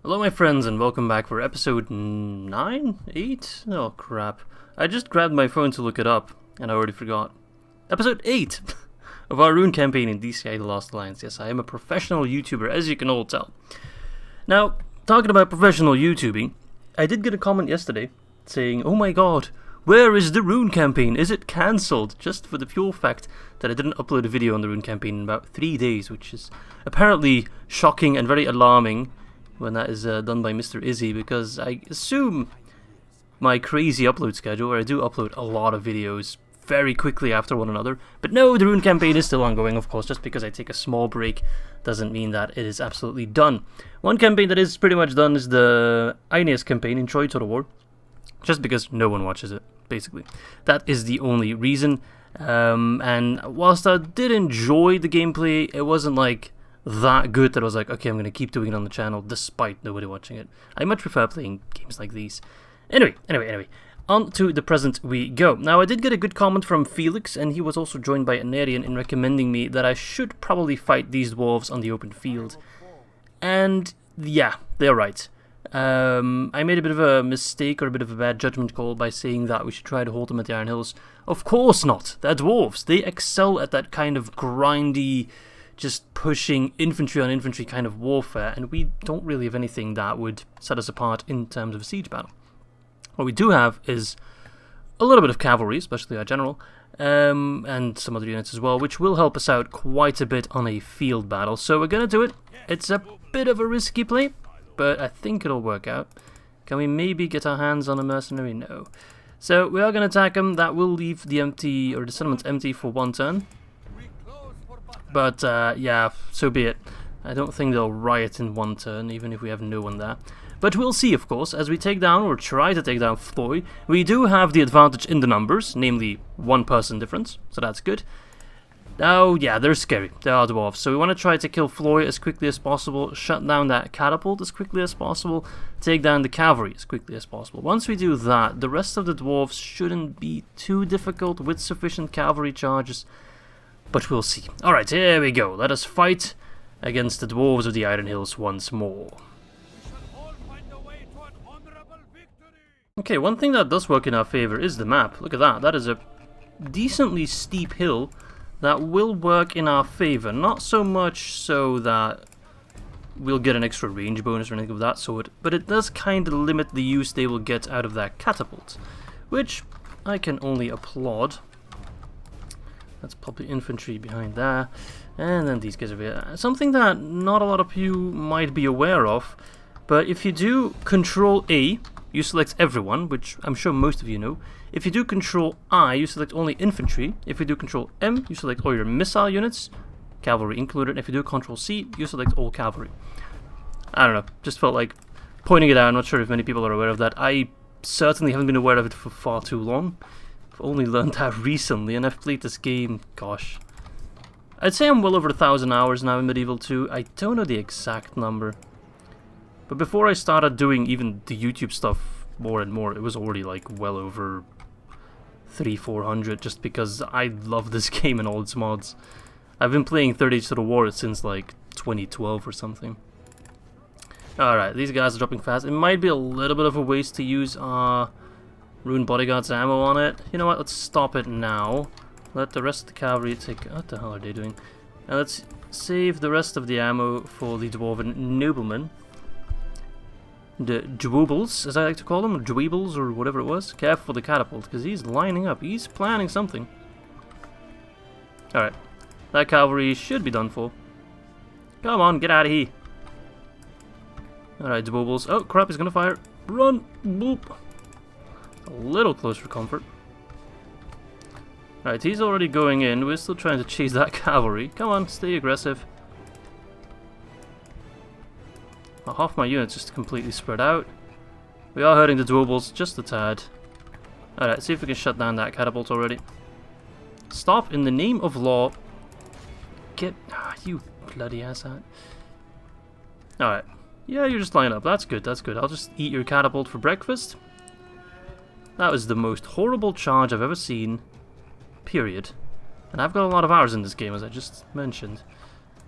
Hello my friends and welcome back for episode 9? 8? Oh crap. I just grabbed my phone to look it up and I already forgot. Episode 8 of our Rhûn campaign in DCI The Lost Alliance. Yes, I am a professional YouTuber, as you can all tell. Now, talking about professional YouTubing, I did get a comment yesterday saying, oh my god, where is the Rhûn campaign? Is it cancelled? Just for the pure fact that I didn't upload a video on the Rhûn campaign in about 3 days, which is apparently shocking and very alarming when that is done by Mr. Izzy, because I assume my crazy upload schedule, where I do upload a lot of videos very quickly after one another. But no, the Rhûn campaign is still ongoing, of course. Just because I take a small break doesn't mean that it is absolutely done. One campaign that is pretty much done is the Aeneas campaign in Troy Total War, just because no one watches it, basically. That is the only reason. And whilst I did enjoy the gameplay, it wasn't like that good that I was like, okay, I'm going to keep doing it on the channel despite nobody watching it. I much prefer playing games like these. Anyway, on to the present we go. Now, I did get a good comment from Felix, and he was also joined by Anarian in recommending me that I should probably fight these dwarves on the open field. And yeah, they're right. I made a bit of a mistake or a bit of a bad judgment call by saying that we should try to hold them at the Iron Hills. Of course not. They're dwarves. They excel at that kind of grindy, just pushing infantry on infantry kind of warfare, and we don't really have anything that would set us apart in terms of a siege battle. What we do have is a little bit of cavalry, especially our general, and some other units as well, which will help us out quite a bit on a field battle. So we're going to do it. It's a bit of a risky play, but I think it'll work out. Can we maybe get our hands on a mercenary? No. So we are going to attack them. That will leave the settlements empty for one turn. But yeah, so be it. I don't think they'll riot in one turn, even if we have no one there. But we'll see, of course, as we take down, or try to take down Floy. We do have the advantage in the numbers, namely 1 person difference, so that's good. Oh yeah, they're scary. They are dwarves. So we want to try to kill Floy as quickly as possible, shut down that catapult as quickly as possible, take down the cavalry as quickly as possible. Once we do that, the rest of the dwarves shouldn't be too difficult with sufficient cavalry charges. But we'll see. Alright, here we go. Let us fight against the Dwarves of the Iron Hills once more. Okay, one thing that does work in our favor is the map. Look at that. That is a decently steep hill that will work in our favor. Not so much so that we'll get an extra range bonus or anything of that sort, but it does kind of limit the use they will get out of that catapult, which I can only applaud. That's probably infantry behind there. And then these guys over here. Something that not a lot of you might be aware of, but if you do Control A, you select everyone, which I'm sure most of you know. If you do Control I, you select only infantry. If you do Control M, you select all your missile units, cavalry included. And if you do Control C, you select all cavalry. I don't know, just felt like pointing it out. I'm not sure if many people are aware of that. I certainly haven't been aware of it for far too long. I've only learned that recently, and I've played this game, gosh, I'd say I'm well over 1,000 hours now in Medieval 2. I don't know the exact number, but before I started doing even the YouTube stuff more and more, it was already like well over 300-400, just because I love this game and all its mods. I've been playing Third Age Total War since like 2012 or something. Alright, these guys are dropping fast. It might be a little bit of a waste to use our Rhûn Bodyguard's ammo on it. You know what, let's stop it now. Let the rest of the cavalry take... What the hell are they doing? And let's save the rest of the ammo for the Dwarven Noblemen. The Dwoobles, as I like to call them, or Dweebles, or whatever it was. Careful for the catapult, because he's lining up. He's planning something. Alright, that cavalry should be done for. Come on, get out of here. Alright, Dwoobles. Oh, crap, he's gonna fire. Run! Boop! A little close for comfort. Alright, he's already going in. We're still trying to chase that cavalry. Come on, stay aggressive. Well, half my units just completely spread out. We are hurting the Dwoobles just a tad. Alright, see if we can shut down that catapult already. Stop, in the name of law. Get... you bloody asshat. Alright. Yeah, you're just lining up. That's good, that's good. I'll just eat your catapult for breakfast. That was the most horrible charge I've ever seen, period. And I've got a lot of hours in this game, as I just mentioned.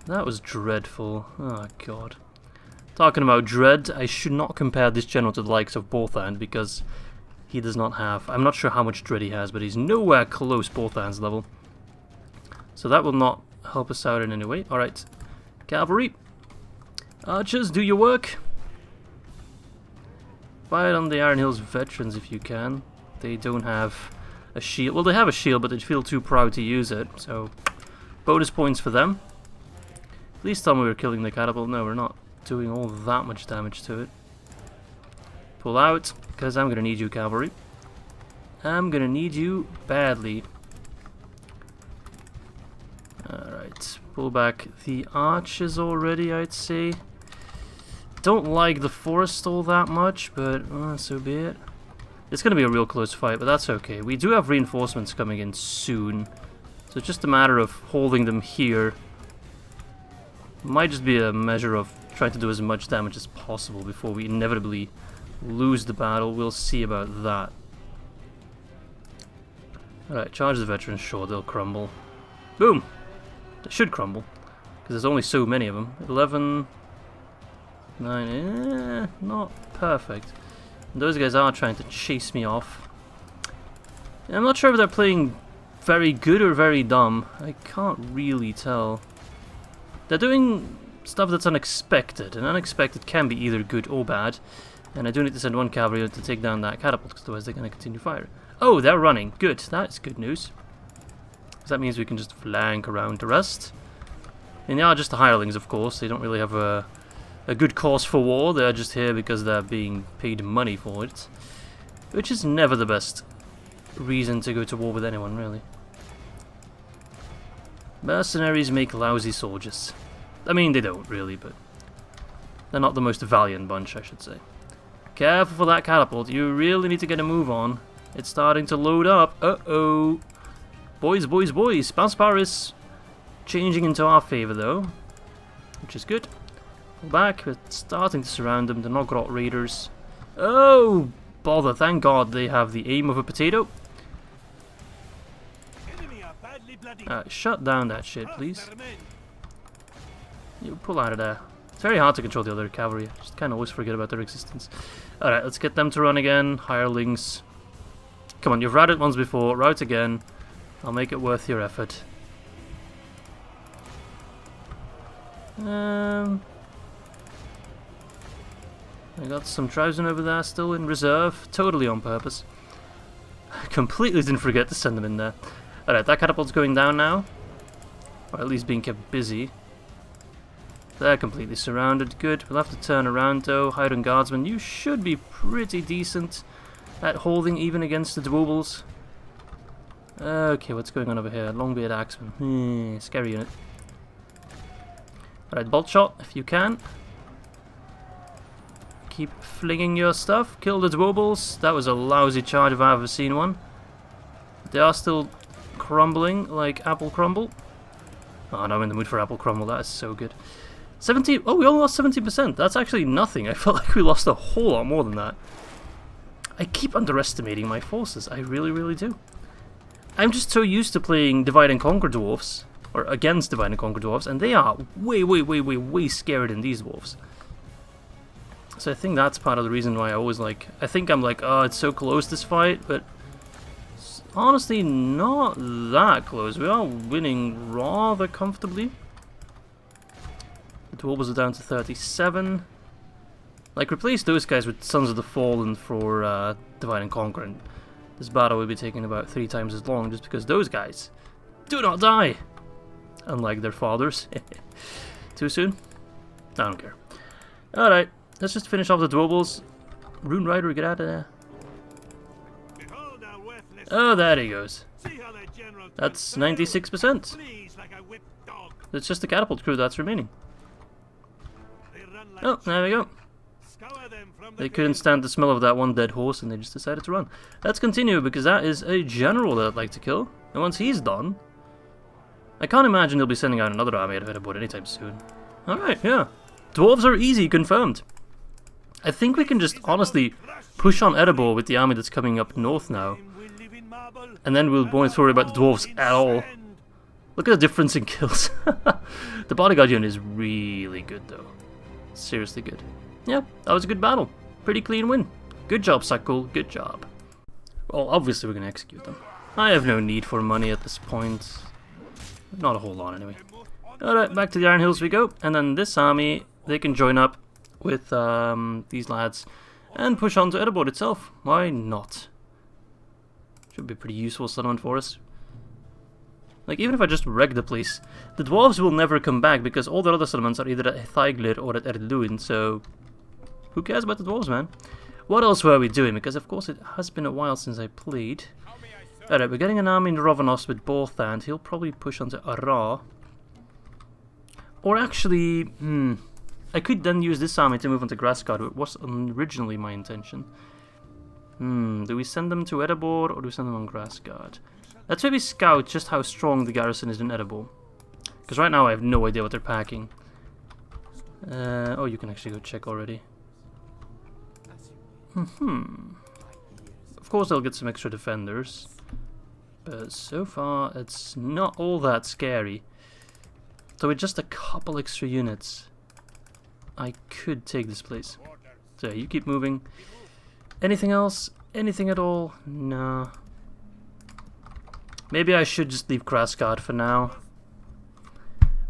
That was dreadful. Oh, God. Talking about Dread, I should not compare this general to the likes of Borthand because he does not have... I'm not sure how much Dread he has, but he's nowhere close Borthand's level. So that will not help us out in any way. Alright, Cavalry. Archers, do your work. Fight on the Iron Hills veterans if you can. They don't have a shield. Well, they have a shield, but they feel too proud to use it. So, bonus points for them. Please tell me we're killing the catapult. No, we're not doing all that much damage to it. Pull out, because I'm going to need you, cavalry. I'm going to need you badly. Alright, pull back the archers already, I'd say. Don't like the forest all that much, but so be it. It's going to be a real close fight, but that's okay. We do have reinforcements coming in soon. So it's just a matter of holding them here. Might just be a measure of trying to do as much damage as possible before we inevitably lose the battle. We'll see about that. Alright, charge the veterans. Sure, they'll crumble. Boom! They should crumble, because there's only so many of them. 11... 9... not perfect. And those guys are trying to chase me off. I'm not sure if they're playing very good or very dumb. I can't really tell. They're doing stuff that's unexpected, and unexpected can be either good or bad. And I do need to send one cavalry to take down that catapult, because otherwise they're going to continue firing. Oh, they're running. Good. That's good news. Because that means we can just flank around the rest. And they are just the hirelings, of course. They don't really have a good cause for war. They're just here because they're being paid money for it. Which is never the best reason to go to war with anyone, really. Mercenaries make lousy soldiers. I mean, they don't really, but they're not the most valiant bunch, I should say. Careful for that catapult. You really need to get a move on. It's starting to load up. Uh-oh. Boys, boys, boys. Bounce power is changing into our favor, though, which is good. Pull back. We're starting to surround them. The Nogrot Raiders. Oh, bother. Thank God they have the aim of a potato. Shut down that shit, please. You pull out of there. It's very hard to control the other cavalry. I just kind of always forget about their existence. Alright, let's get them to run again. Hirelings. Come on, you've routed once before. Route again. I'll make it worth your effort. I got some tribesmen over there still in reserve. Totally on purpose. I completely didn't forget to send them in there. Alright, that catapult's going down now. Or at least being kept busy. They're completely surrounded. Good. We'll have to turn around though. Highland Guardsmen, you should be pretty decent at holding even against the Dwarves. Okay, what's going on over here? Longbeard Axeman. Scary unit. Alright, bolt shot if you can. Keep flinging your stuff. Kill the Dwarves. That was a lousy charge if I've ever seen one. They are still crumbling like apple crumble. Oh, no, I'm in the mood for apple crumble. That is so good. 70. Oh, we only lost 70%. That's actually nothing. I felt like we lost a whole lot more than that. I keep underestimating my forces. I really, really do. I'm just so used to playing Divide and Conquer dwarves, or against Divide and Conquer dwarves, and they are way, way, way, way, way scarier than these dwarves. So I think that's part of the reason why I always like... I think I'm like, oh, it's so close this fight, but it's honestly not that close. We are winning rather comfortably. The dwarves are down to 37. Like, replace those guys with Sons of the Fallen for Divide and Conquer, and this battle will be taking about 3 times as long, just because those guys do not die, unlike their fathers. Too soon? I don't care. Alright, let's just finish off the Dwarves. Rune Rider, get out of there. Oh, there he goes. That's 96%. It's just the catapult crew that's remaining. Oh, there we go. They couldn't stand the smell of that one dead horse and they just decided to run. Let's continue, because that is a general that I'd like to kill. And once he's done, I can't imagine they'll be sending out another army out of Eriador anytime soon. Alright, yeah. Dwarves are easy, confirmed. I think we can just honestly push on Eriador with the army that's coming up north now. And then we'll won't worry about the dwarves at all. Look at the difference in kills. The bodyguard unit is really good though. Seriously good. Yeah, that was a good battle. Pretty clean win. Good job, Sakul. Good job. Well, obviously we're going to execute them. I have no need for money at this point. Not a whole lot, anyway. Alright, back to the Iron Hills we go. And then this army, they can join up with these lads and push on to Eriador itself. Why not? Should be a pretty useful settlement for us. Like, even if I just wreck the place, the Dwarves will never come back because all the other settlements are either at Theiglir or at Rhûn, so who cares about the Dwarves, man? What else were we doing? Because, of course, it has been a while since I played. Alright, we're getting an army in Rovanos with Borthand. He'll probably push onto Arra. Or actually, I could then use this army to move onto Grassguard, which was originally my intention. Do we send them to Eriador or do we send them on Grassguard? Let's maybe scout just how strong the garrison is in Eriador. Because right now I have no idea what they're packing. Oh, you can actually go check already. Of course they'll get some extra defenders. But so far it's not all that scary. So with just a couple extra units, I could take this place. So you keep moving. Anything else? Anything at all? No. Maybe I should just leave Grassguard for now.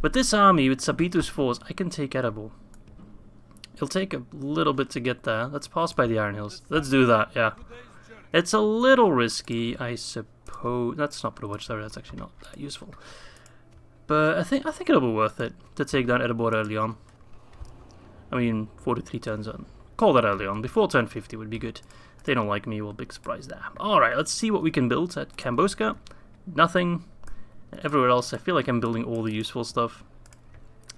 But this army with Sabitu's force, I can take Eriador. It'll take a little bit to get there. Let's pass by the Iron Hills. Let's do that, yeah. It's a little risky, I suppose. That's not pretty much there. That's actually not that useful. But I think it'll be worth it to take down Eriador early on. I mean, 43 turns on. Call that early on. Before turn 50 would be good. If they don't like me, well, big surprise there. Alright, let's see what we can build at Kamboska. Nothing. Everywhere else, I feel like I'm building all the useful stuff.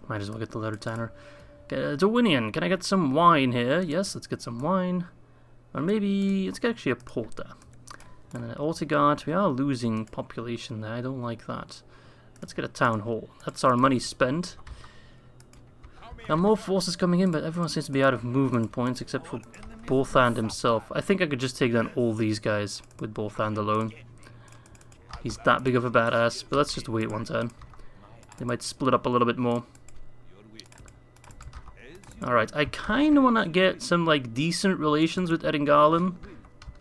Might as well get the letter tanner. Dwinian, can I get some wine here? Yes, let's get some wine. Or maybe, let's get actually a porter. And then Altigard, we are losing population there, I don't like that. Let's get a town hall. That's our money spent. Now more forces coming in, but everyone seems to be out of movement points except for Borthand himself. I think I could just take down all these guys with Borthand alone. He's that big of a badass, but let's just wait one turn. They might split up a little bit more. Alright, I kind of want to get some like decent relations with Edingarland.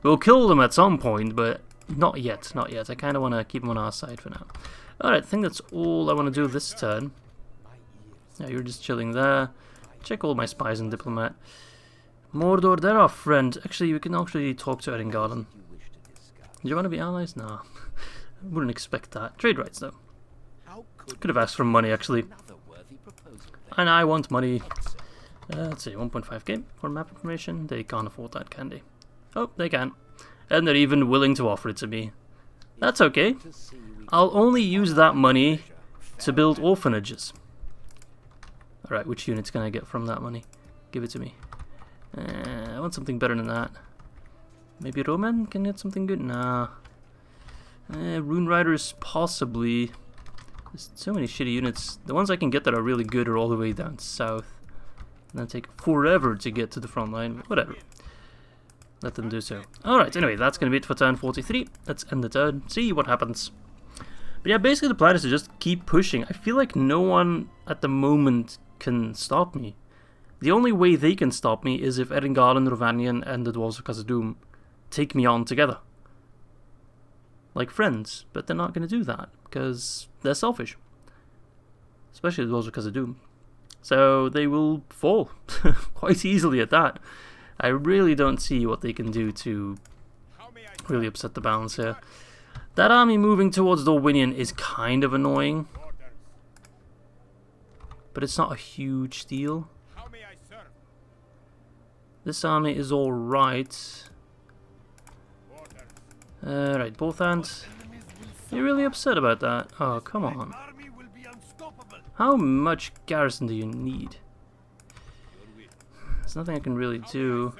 We'll kill them at some point, but not yet, not yet. I kind of want to keep them on our side for now. Alright, I think that's all I want to do this turn. Yeah, you're just chilling there. Check all my spies and diplomat. Mordor, they're our friend. Actually, we can actually talk to Edingarland. Do you want to be allies? No. Wouldn't expect that. Trade rights, though. Could have asked for money, actually. And I want money. Let's see, 1.5k for map information. They can't afford that, can they? Oh, they can. And they're even willing to offer it to me. That's okay. I'll only use that money to build orphanages. Alright, which units can I get from that money? Give it to me. I want something better than that. Maybe Roman can get something good? Nah. Rune Riders, possibly. There's so many shitty units. The ones I can get that are really good are all the way down south. And then take forever to get to the front line. Whatever. Let them do so. Alright, anyway, that's going to be it for turn 43. Let's end the turn. See what happens. But yeah, basically the plan is to just keep pushing. I feel like no one at the moment can stop me. The only way they can stop me is if Edingarland, Rovanian, and the Dwarves of Khazad-dûm take me on together. Like friends. But they're not going to do that, because they're selfish. Especially the Dwarves of Khazad-dûm. So they will fall quite easily at that. I really don't see what they can do to really upset the balance here. That army moving towards Dorwinion is kind of annoying. But it's not a huge deal. This army is alright. Right, both hands. You're really upset about that? Oh, come on. How much garrison do you need? There's nothing I can really do.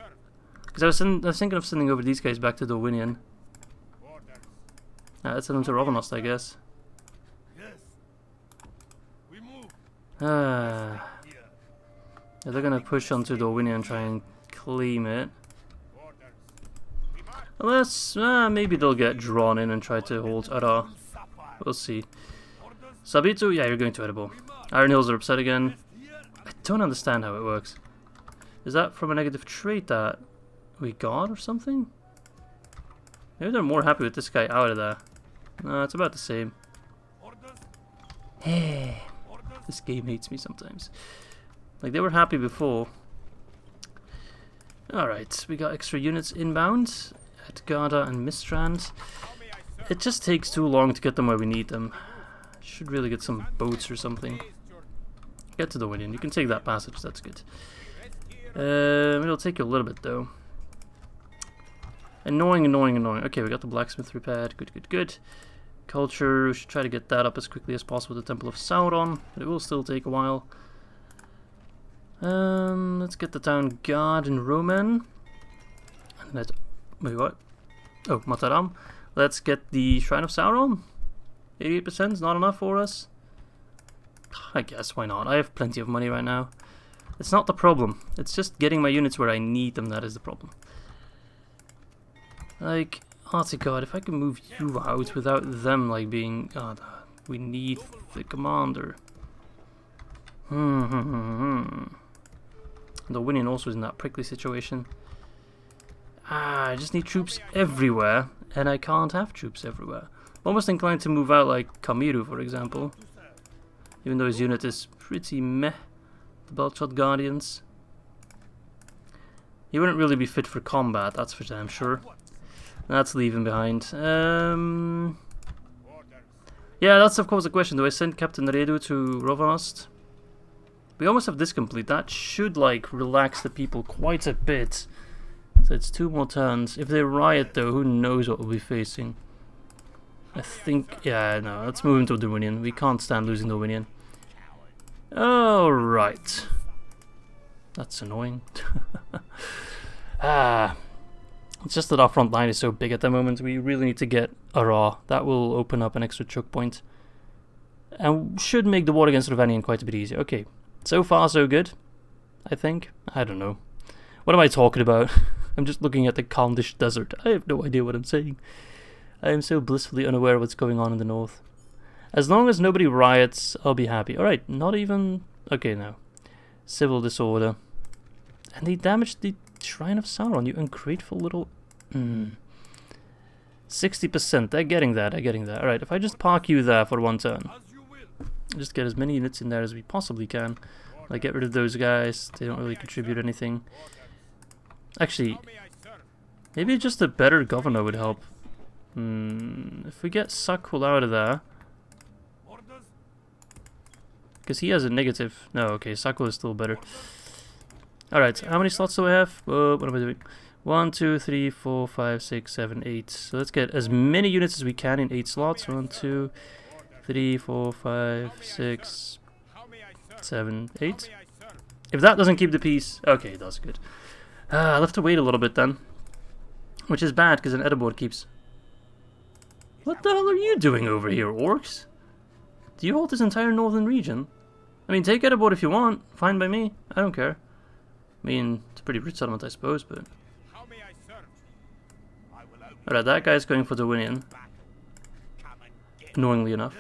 Because I was thinking of sending over these guys back to Dorwinion. Let's send them to Rovanos, I guess. Yeah, they're gonna push onto Dorwinion and try and claim it. Unless, maybe they'll get drawn in and try to hold Arra. We'll see. Sabitu, yeah, you're going to Eriador. Iron Hills are upset again. I don't understand how it works. Is that from a negative trait that we got or something? Maybe they're more happy with this guy out of there. No, it's about the same. Hey, this game hates me sometimes. Like, they were happy before. Alright, we got extra units inbound at Garda and Mistrand. It just takes too long to get them where we need them. Should really get some boats or something. Get to the Winian. You can take that passage, that's good. It'll take you a little bit though. Annoying, annoying, annoying. Okay, we got the blacksmith repaired. Good, good, good. Culture, we should try to get that up as quickly as possible with the Temple of Sauron, but it will still take a while. Let's get the town guard in Roman. And let's... Wait, what? Oh, Mataram. Let's get the Shrine of Sauron. 88% is not enough for us. I guess, why not? I have plenty of money right now. It's not the problem. It's just getting my units where I need them that is the problem. Like, oh god, if I can move you out without them, like, being... Oh, we need the commander. The Winian also is in that prickly situation. I just need troops everywhere, and I can't have troops everywhere. I'm almost inclined to move out like Kamiru, for example. Even though his unit is pretty meh. The Belchot Guardians. He wouldn't really be fit for combat, that's for damn sure. That's leaving behind. Yeah, that's of course the question. Do I send Captain Redu to Rovanast? We almost have this complete. That should, like, relax the people quite a bit. So it's 2 more turns. If they riot, though, who knows what we'll be facing. I think... Yeah, no, let's move into the Winian. We can't stand losing the Winian. Alright. That's annoying. It's just that our front line is so big at the moment. We really need to get a Ra. That will open up an extra choke point. And should make the war against Ravanian quite a bit easier. Okay. So far, so good, I think. I don't know. What am I talking about? I'm just looking at the Kaldish desert. I have no idea what I'm saying. I am so blissfully unaware of what's going on in the north. As long as nobody riots, I'll be happy. Alright, not even... Okay, now. Civil disorder. And they damaged the Shrine of Sauron, you ungrateful little... 60%, they're getting that, Alright, if I just park you there for 1 turn. Just get as many units in there as we possibly can. Like, get rid of those guys. They don't really contribute anything. Actually, maybe just a better governor would help. If we get Sakul out of there... Because he has a negative... No, okay, Sakul is still better. Alright, how many slots do I have? What am I doing? 1, 2, 3, 4, 5, 6, 7, 8. So let's get as many units as we can in 8 slots. 1, 2... 3, 4, 5, 6, 7, 8. If that doesn't keep the peace... Okay, that's good. I'll have to wait a little bit then. Which is bad, because an Eriador keeps... What the hell are you doing over here, orcs? Do you hold this entire northern region? I mean, take Eriador if you want. Fine by me. I don't care. I mean, it's a pretty rich settlement, I suppose, but... Alright, that guy's going for the Winian. Annoyingly enough.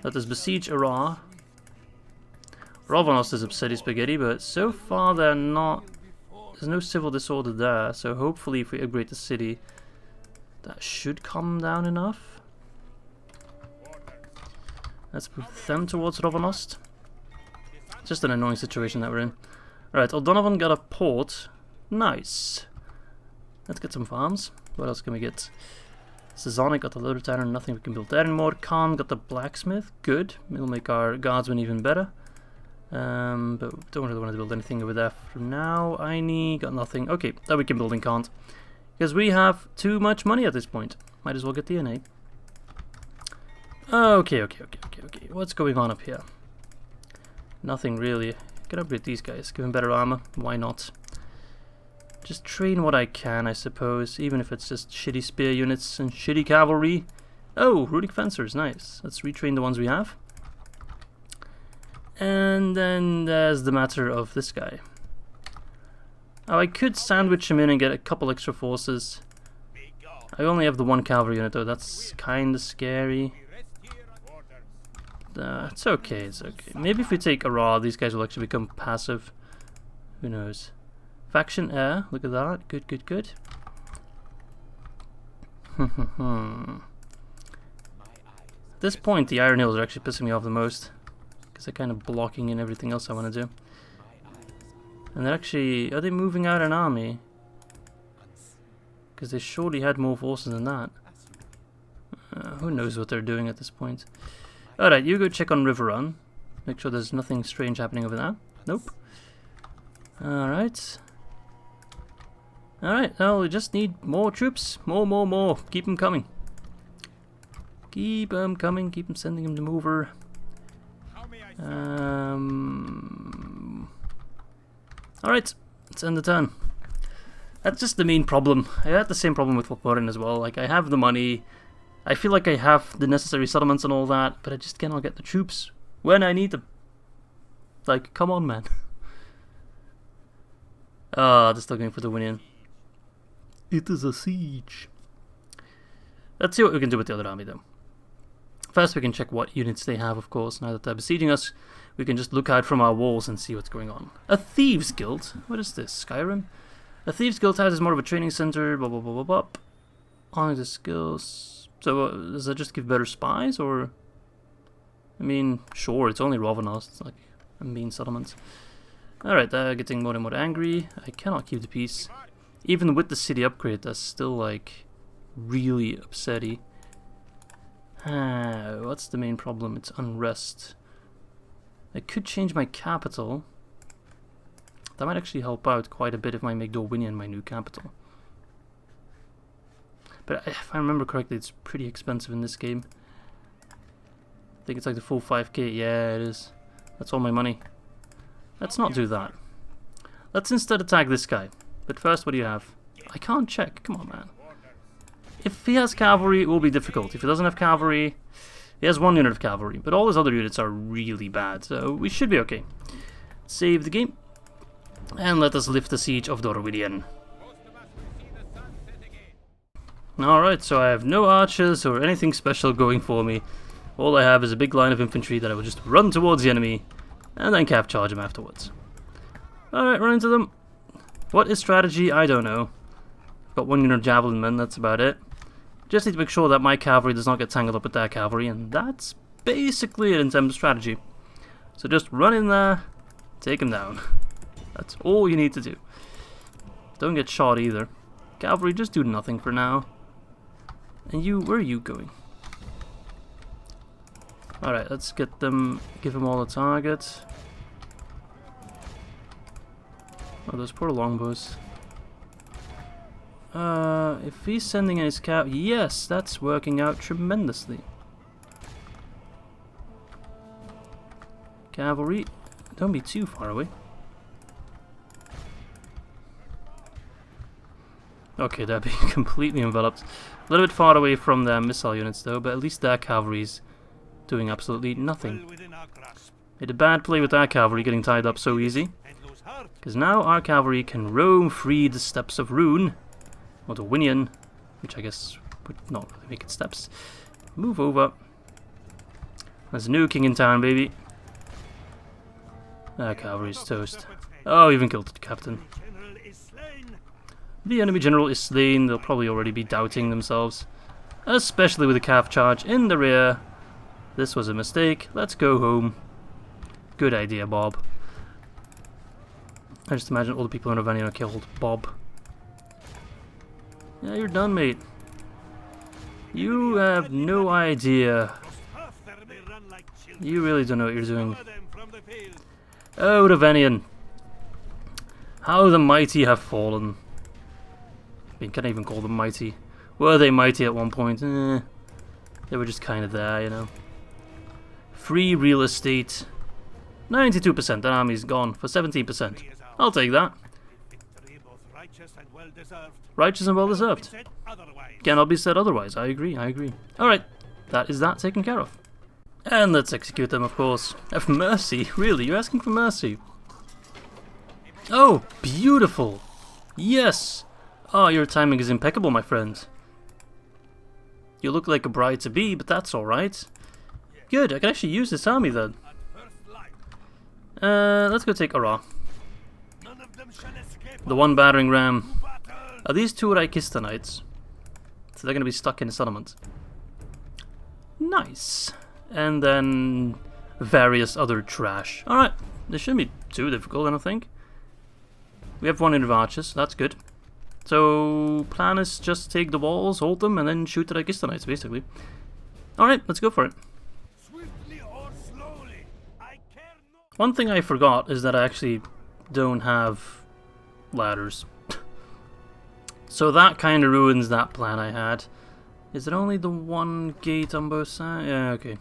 Let us besiege Ra. Rovanos is upsetty spaghetti, but so far they're not... There's no civil disorder there, so hopefully if we upgrade the city, that should calm down enough. Let's move them towards Rovanos. Just an annoying situation that we're in. Alright, O'Donovan got a port. Nice. Let's get some farms. What else can we get? Sazonic got the loader tanner, nothing we can build there anymore. Khan got the blacksmith, good. It'll make our guardsmen even better. But we don't really want to build anything over there for now. Aini got nothing. Okay, that we can build in Kant. Because we have too much money at this point. Might as well get DNA. Okay. What's going on up here? Nothing really. Can upgrade these guys, give them better armor. Why not? Just train what I can, I suppose, even if it's just shitty spear units and shitty cavalry. Oh, runic fencers, nice. Let's retrain the ones we have. And then there's the matter of this guy. Oh, I could sandwich him in and get a couple extra forces. I only have the 1 cavalry unit though, that's kinda scary. It's okay, it's okay. Maybe if we take Harad, these guys will actually become passive. Who knows? Faction Air, look at that. Good, good, good. At this point, the Iron Hills are actually pissing me off the most. Because they're kind of blocking in everything else I want to do. And they're actually... Are they moving out an army? Because they surely had more forces than that. Who knows what they're doing at this point. Alright, you go check on River Run. Make sure there's nothing strange happening over there. Nope. Alright. Alright, now we just need more troops. More. Keep them coming. Keep them coming. Keep them sending them over. Alright, let's end the turn. That's just the main problem. I had the same problem with Warren as well. Like, I have the money. I feel like I have the necessary settlements and all that, but I just cannot get the troops when I need them. Like, come on, man. Ah, they're still going for the win-in. It is a siege. Let's see what we can do with the other army, though. First, we can check what units they have, of course. Now that they're besieging us, we can just look out from our walls and see what's going on. A Thieves Guild? What is this? Skyrim? A Thieves Guild house is more of a training center, blah blah blah blah blah. Only the skills... So, does that just give better spies, or... I mean, sure, it's only Rovanos, it's like a mean settlement. Alright, they're getting more and more angry. I cannot keep the peace. Even with the city upgrade, that's still, like, really upsetty. What's the main problem? It's Unrest. I could change my capital. That might actually help out quite a bit if I make Dorwinion my new capital. But if I remember correctly, it's pretty expensive in this game. I think it's like the full 5k. Yeah, it is. That's all my money. Let's not do that. Let's instead attack this guy. But first, what do you have? I can't check. Come on, man. If he has cavalry, it will be difficult. If he doesn't have cavalry, he has 1 unit of cavalry. But all his other units are really bad. So we should be okay. Save the game. And let us lift the siege of Dorwinion. Alright, so I have no archers or anything special going for me. All I have is a big line of infantry that I will just run towards the enemy and then cav charge them afterwards. Alright, run into them. What is strategy? I don't know. I've got 1 unit of javelin men, that's about it. Just need to make sure that my cavalry does not get tangled up with their cavalry, and that's basically it in terms of strategy. So just run in there, take them down. That's all you need to do. Don't get shot either. Cavalry, just do nothing for now. And you, where are you going? Alright, let's get them, give them all a target. Oh, those poor longbows. If he's sending his cav, yes, that's working out tremendously. Cavalry, don't be too far away. Okay, they're being completely enveloped. A little bit far away from their missile units though, but at least their cavalry's doing absolutely nothing. Made a bad play with our cavalry getting tied up so easy. Because now our cavalry can roam free the steppes of Rhûn, or Dorwinion, which I guess would not really make it steps. Move over. There's a new king in town, baby. Our cavalry's toast. Oh, even killed the captain. The enemy general is slain. They'll probably already be doubting themselves. Especially with the cav charge in the rear. This was a mistake. Let's go home. Good idea, Bob. I just imagine all the people in Ravania are killed. Bob. Yeah, you're done, mate. You have no idea. You really don't know what you're doing. Oh, Ravanian. How the mighty have fallen. I mean, can I even call them mighty? Were they mighty at one point? They were just kind of there, you know. Free real estate. 92%, that army's gone for 17%. I'll take that. Righteous and well deserved. Cannot be said otherwise. I agree, I agree. Alright, that is that taken care of. And let's execute them, of course. Have mercy? Really? You're asking for mercy? Oh, beautiful! Yes! Oh, your timing is impeccable, my friend. You look like a bride to be, but that's alright. Good, I can actually use this army then. Let's go take Arnor. The one battering ram. Are these two Reikistanites? So they're going to be stuck in a settlement. Nice. And then various other trash. Alright, this shouldn't be too difficult, I don't think. We have one in archers, so that's good. So, plan is just take the walls, hold them, and then shoot the Reikistanites, basically. Alright, let's go for it. One thing I forgot is that I actually don't have ladders. So that kind of ruins that plan I had. Is there only the one gate on both sides? Yeah, okay.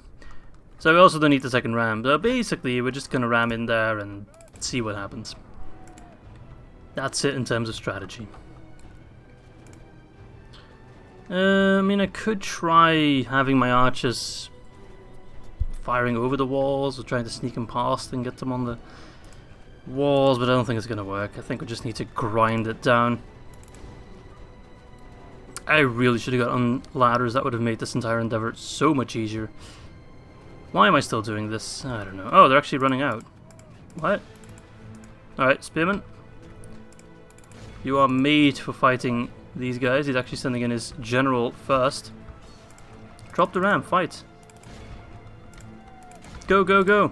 So we also don't need the second ram. So basically, we're just gonna ram in there and see what happens. That's it in terms of strategy. I mean, I could try having my archers firing over the walls or trying to sneak them past and get them on the walls, but I don't think it's gonna work. I think we just need to grind it down. I really should have got on ladders. That would have made this entire endeavor so much easier. Why am I still doing this? I don't know. Oh, they're actually running out. What? Alright, Spearman. You are made for fighting these guys. He's actually sending in his general first. Drop the ram, fight. Go, go, go.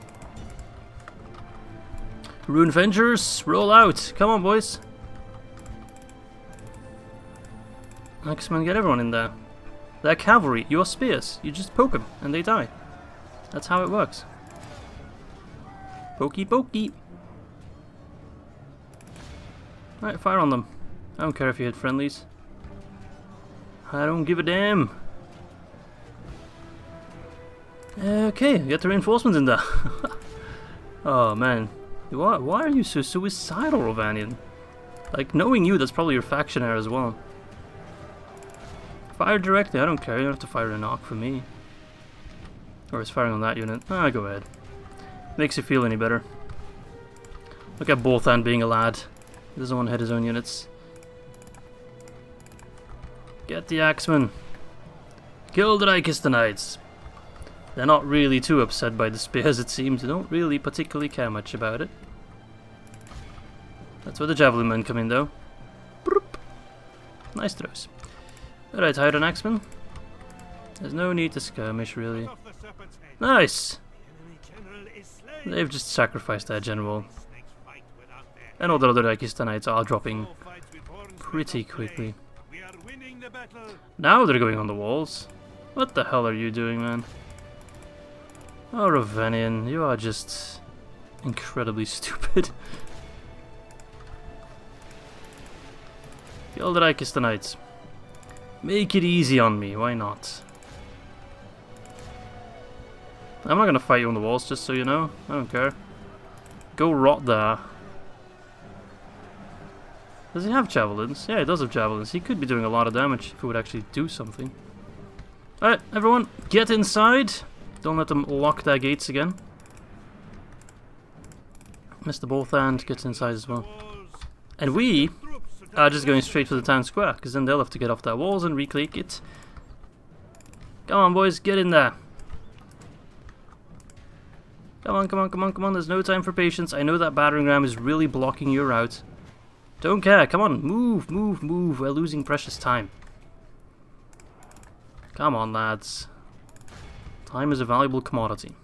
Rhûn Avengers, roll out. Come on, boys. X-Men, get everyone in there. They're cavalry. You're spears. You just poke them and they die. That's how it works. Pokey, pokey. Alright, fire on them. I don't care if you hit friendlies. I don't give a damn. Okay, get the reinforcements in there. Oh man. Why are you so suicidal, Rovanian? Like, knowing you, that's probably your faction heir as well. Fire directly, I don't care. You don't have to fire a knock for me. Or it's firing on that unit. Ah, go ahead. Makes you feel any better. Look at Bolthan being a lad. He doesn't want to hit his own units. Get the axemen. Kill the Reikistanites. They're not really too upset by the spears, it seems. They don't really particularly care much about it. That's where the javelin men come in, though. Broop. Nice throws. Alright, hide an axeman. There's no need to skirmish, really. Nice! They've just sacrificed their general. And all the other Reikistanites are dropping pretty quickly. Now they're going on the walls. What the hell are you doing, man? Oh, Rovanian, you are just incredibly stupid. Kill the Reikistanites. Make it easy on me, why not? I'm not gonna fight you on the walls, just so you know. I don't care. Go rot there. Does he have javelins? Yeah, he does have javelins. He could be doing a lot of damage if he would actually do something. Alright, everyone, get inside. Don't let them lock their gates again. Mr. Bolthand gets inside as well. And we are just going straight for the town square, because then they'll have to get off their walls and reclaim it. Come on, boys, get in there. Come on, come on, come on, come on. There's no time for patience. I know that battering ram is really blocking your route. Don't care. Come on, move, move, move. We're losing precious time. Come on, lads. Time is a valuable commodity.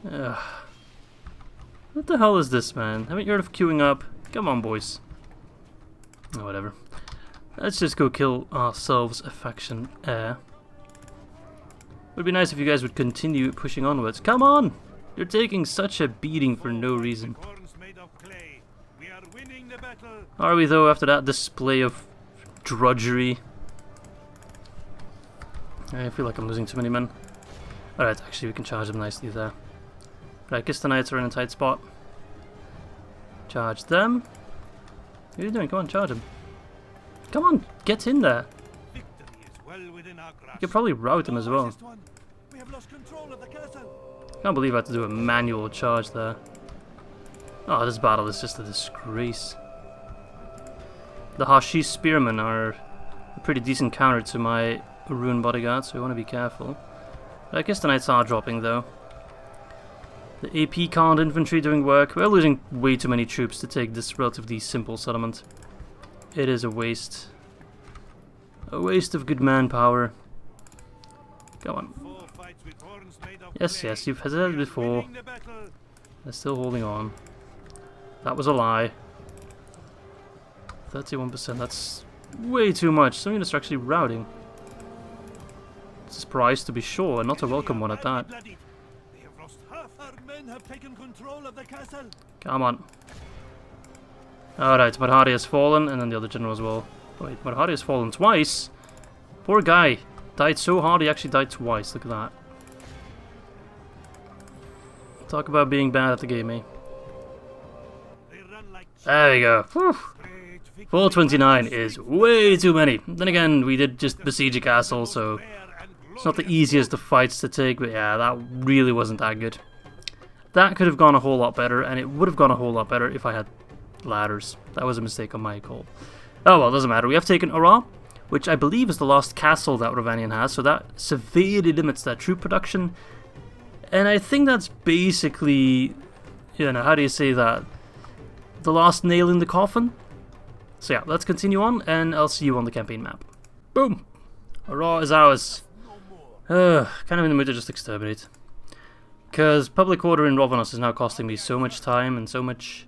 Ugh. What the hell is this, man? Haven't you heard of queuing up? Come on, boys. Oh, whatever. Let's just go kill ourselves a faction heir. Would be nice if you guys would continue pushing onwards. Come on! You're taking such a beating for no reason. Are we, though, after that display of drudgery? I feel like I'm losing too many men. Alright, actually we can charge them nicely there. Right, Kistanites are in a tight spot. Charge them. What are you doing? Come on, charge them. Come on, get in there. You could probably rout them as well. Can't believe I had to do a manual charge there. Oh, this battle is just a disgrace. The Hashish Spearmen are a pretty decent counter to my Rhûn bodyguard, so we want to be careful. I guess the knights are dropping though. The AP can't infantry doing work. We're losing way too many troops to take this relatively simple settlement. It is a waste. A waste of good manpower. Come on. Yes, yes, you've hesitated before. They're still holding on. That was a lie. 31%, that's way too much. Some units are actually routing. It's a surprise to be sure, and not a welcome one at that. Come on. Alright, Marhari has fallen, and then the other general as well. Wait, Marhari has fallen twice? Poor guy. Died so hard he actually died twice, look at that. Talk about being bad at the game, eh? There we go. Whew. 429 is way too many. Then again, we did just besiege a castle, so it's not the easiest of fights to take, but yeah, that really wasn't that good. That could have gone a whole lot better, and it would have gone a whole lot better if I had ladders. That was a mistake on my call. Oh well, doesn't matter. We have taken Ora, which I believe is the last castle that Rovanian has, so that severely limits their troop production. And I think that's basically, you know, how do you say that? The last nail in the coffin? So yeah, let's continue on, and I'll see you on the campaign map. Boom! Ora is ours. Kind of in the mood to just exterminate. Because public order in Rovanos is now costing me so much time and so much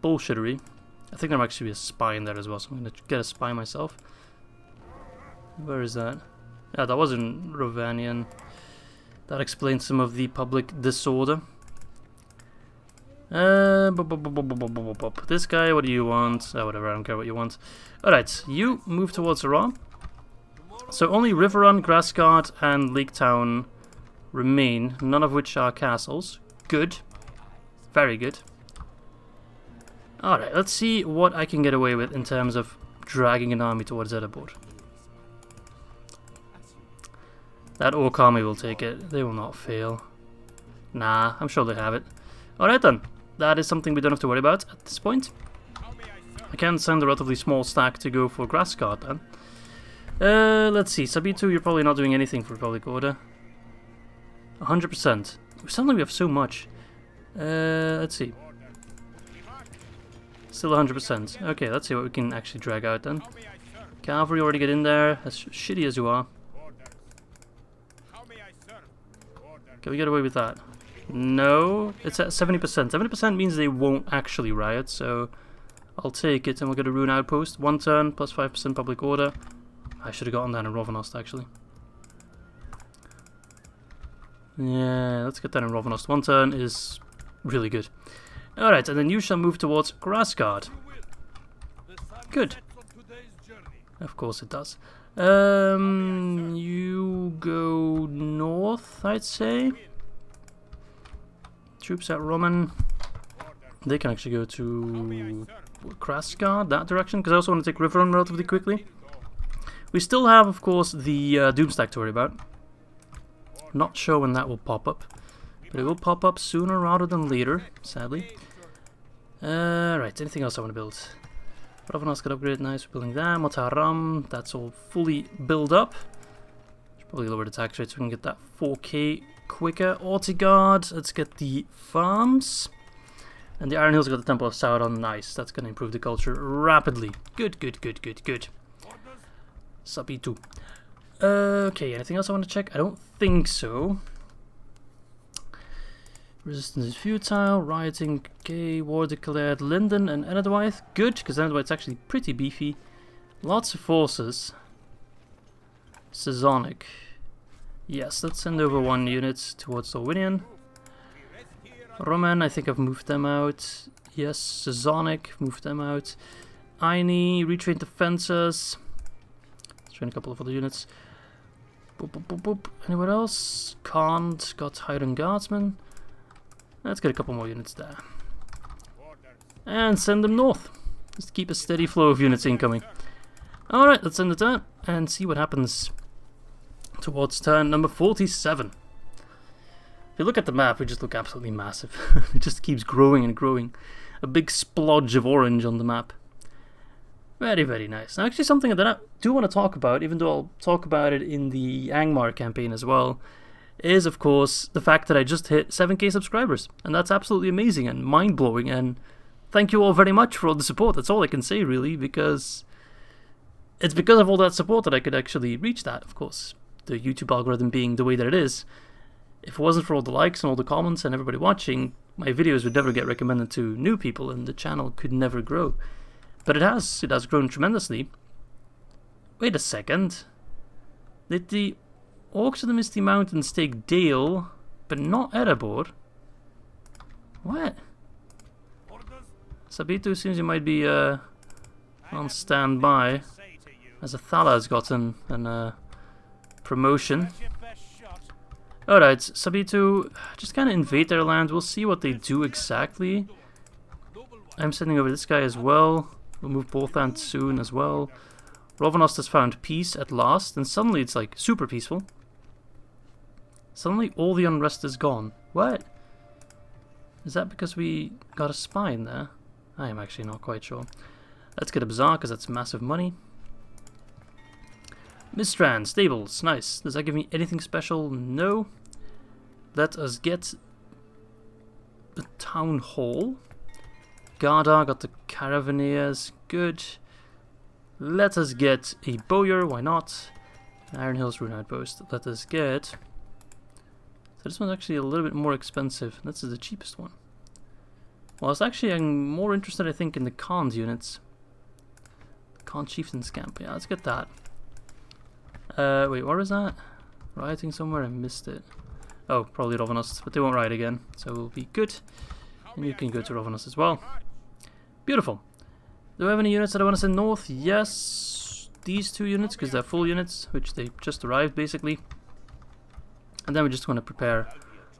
bullshittery. I think there might actually be a spy in there as well, so I'm going to get a spy myself. Where is that? Yeah, that was in Rovanian. That explains some of the public disorder. This guy, what do you want? Oh, whatever, I don't care what you want. Alright, you move towards Iran. So only Riverrun, Grassguard, and Lake Town remain, none of which are castles. Good. Very good. Alright, let's see what I can get away with in terms of dragging an army towards Eriador. That Orc army will take it. They will not fail. Nah, I'm sure they have it. Alright then. That is something we don't have to worry about at this point. I can send a relatively small stack to go for Grassguard then. Let's see. Sabitu, you're probably not doing anything for Public Order. 100%. Suddenly we have so much. Let's see. Still 100%. Okay, let's see what we can actually drag out then. Cavalry already get in there, as shitty as you are. Can we get away with that? No, it's at 70%. 70% means they won't actually riot, so I'll take it and we'll get a Rhûn outpost. 1 turn, plus 5% public order. I should have gotten that in Rovanos actually. Yeah, let's get that in Rovanos. 1 turn is really good. Alright, and then you shall move towards Grassguard. Good. Of course it does. You go north, I'd say. Troops at Roman. They can actually go to Grassguard, that direction, because I also want to take Riverrun relatively quickly. We still have, of course, the Doomstack to worry about. Not sure when that will pop up, but it will pop up sooner rather than later, sadly. Right, anything else I want to build? Ravanos got upgraded, nice, we're building that. Mataram, that's all fully built up. Should probably lower the tax rate so we can get that 4k quicker. Ortigard, let's get the farms. And the Iron Hills got the Temple of Sauron, nice, that's going to improve the culture rapidly. Good, good, good, good, good. Sabitu. Okay, anything else I want to check? I don't think so. Resistance is futile, rioting, okay, war declared, Linden and Enedwaith, good, because Enedwaith's actually pretty beefy. Lots of forces. Sazonic. Yes, let's send over 1 unit towards Solwinian. Roman, I think I've moved them out. Yes, Sazonic, moved them out. Aini, retrain defenses. Let's train a couple of other units. Boop, boop, boop, boop. Anywhere else? Can't, got Highland Guardsmen. Let's get a couple more units there. And send them north. Just to keep a steady flow of units incoming. Alright, let's send it out and see what happens towards turn number 47. If you look at the map, we just look absolutely massive. It just keeps growing and growing. A big splodge of orange on the map. Very, very nice. Now, actually something that I do want to talk about, even though I'll talk about it in the Angmar campaign as well, is, of course, the fact that I just hit 7k subscribers. And that's absolutely amazing and mind-blowing, and thank you all very much for all the support. That's all I can say, really, because it's because of all that support that I could actually reach that, of course. The YouTube algorithm being the way that it is. If it wasn't for all the likes and all the comments and everybody watching, my videos would never get recommended to new people and the channel could never grow. But it has grown tremendously. Wait a second. Did the Orcs of the Misty Mountains take Dale, but not Eriador? What? Sabito seems he might be on standby, as Athala has gotten a promotion. Alright, Sabito, just kind of invade their land. We'll see what they do exactly. I'm sending over this guy as well. We'll move both lands soon as well. Rovanos has found peace at last, and suddenly it's like super peaceful. Suddenly all the unrest is gone. What? Is that because we got a spy in there? I am actually not quite sure. Let's get a bazaar because that's massive money. Mistrand, stables, nice. Does that give me anything special? No. Let us get the town hall. Garda got the Caravaneers, good. Let us get a bowyer, why not? Iron Hills Rune Outpost. Let us get... So this one's actually a little bit more expensive. This is the cheapest one. Well, it's actually, I'm more interested, I think, in the Khan's units. Khan Chieftain's Camp, yeah, let's get that. Wait, what was that? Rioting somewhere? I missed it. Oh, probably Rovanos, but they won't riot again, so we'll be good. And you can go to Rovanos as well. Beautiful. Do I have any units that I want to send north? Yes. These two units, because they're full units, which they just arrived, basically. And then we're just going to prepare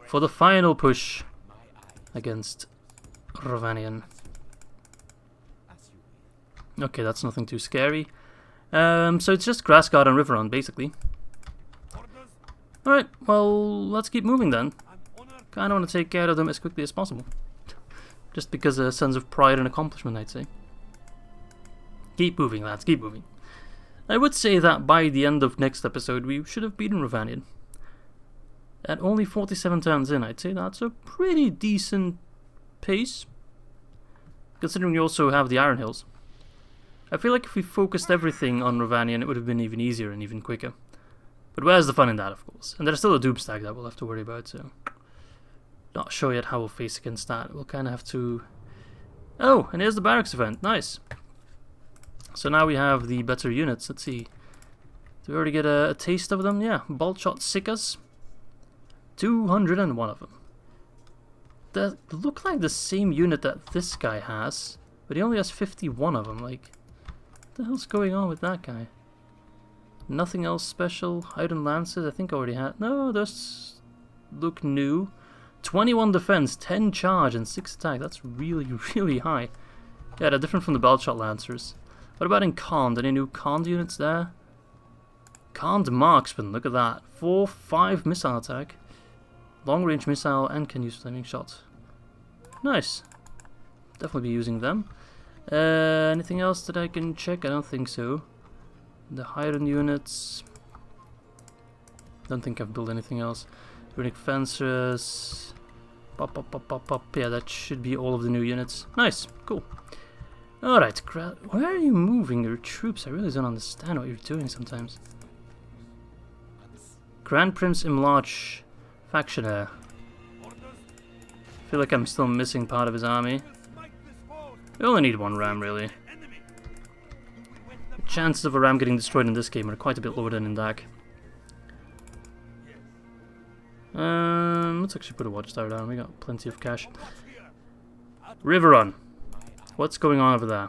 for the final push against Rovanian. Okay, that's nothing too scary. So it's just Grassguard and Rhûn, basically. Alright, well, let's keep moving then. Kinda want to take care of them as quickly as possible. Just because of a sense of pride and accomplishment, I'd say. Keep moving, lads, keep moving. I would say that by the end of next episode, we should have beaten Rovanian. At only 47 turns in, I'd say that's a pretty decent pace. Considering we also have the Iron Hills. I feel like if we focused everything on Rovanian, it would have been even easier and even quicker. But where's the fun in that, of course? And there's still a Doom Stack that we'll have to worry about, so... Not sure yet how we'll face against that. We'll kind of have to... Oh, and here's the barracks event. Nice. So now we have the better units. Let's see. Do we already get a taste of them? Yeah. Bolt Shot Sickers. 201 of them. They look like the same unit that this guy has, but he only has 51 of them. Like, what the hell's going on with that guy? Nothing else special. Iron Lances, I think I already had. No, those look new. 21 defense, 10 charge, and 6 attack. That's really, really high. Yeah, they're different from the Belt Shot Lancers. What about in Khand? Any new Khand units there? Khand Marksman, look at that. 4-5 missile attack. Long range missile and can use flaming shot. Nice. Definitely be using them. Anything else that I can check? I don't think so. The Iron units. Don't think I've built anything else. Runic Fencers. Pop, pop, pop, pop, pop. Yeah, that should be all of the new units. Nice. Cool. Alright. Where are you moving your troops? I really don't understand what you're doing sometimes. Grand Prince Imlarch Factioner. I feel like I'm still missing part of his army. We only need one ram, really. The chances of a ram getting destroyed in this game are quite a bit lower than in DAC. Let's actually put a watchtower down. We got plenty of cash. River Run. What's going on over there?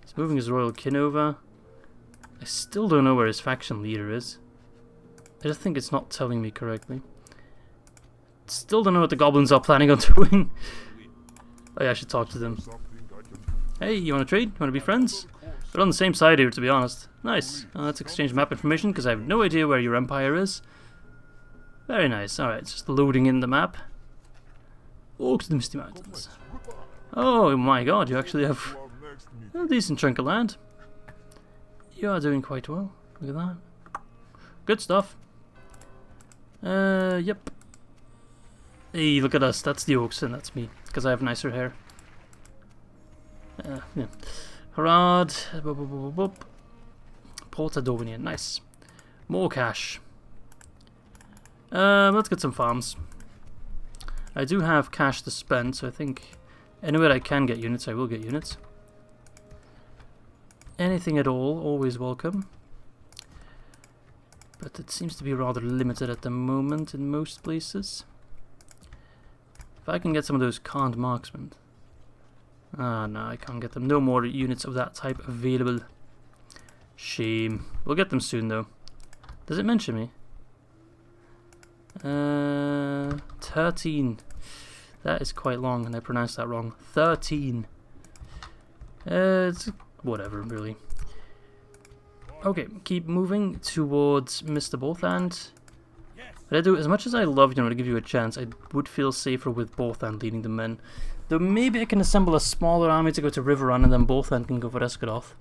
He's moving his royal kin over. I still don't know where his faction leader is. I just think it's not telling me correctly. Still don't know what the goblins are planning on doing. Oh yeah, I should talk to them. Hey, you want to trade? You want to be friends? We're on the same side here, to be honest. Nice. Let's exchange map information, because I have no idea where your empire is. Very nice. Alright, just loading in the map. Orcs of the Misty Mountains. Oh my god, you actually have a decent chunk of land. You are doing quite well. Look at that. Good stuff. Yep. Hey, look at us. That's the Orcs and that's me, because I have nicer hair. Yeah. Harad. Portadonian. Nice. More cash. Let's get some farms. I do have cash to spend, so I think anywhere I can get units, I will get units. Anything at all, always welcome. But it seems to be rather limited at the moment in most places. If I can get some of those canned marksmen. Ah, no, I can't get them. No more units of that type available. Shame. We'll get them soon, though. Does it mention me? 13. That is quite long, and I pronounced that wrong. 13. It's whatever, really. Okay, keep moving towards Mr. Borthand. But I do, as much as I love, to give you a chance, I would feel safer with Borthand leading the men. Though maybe I can assemble a smaller army to go to River Run, and then Borthand can go for Escadoth.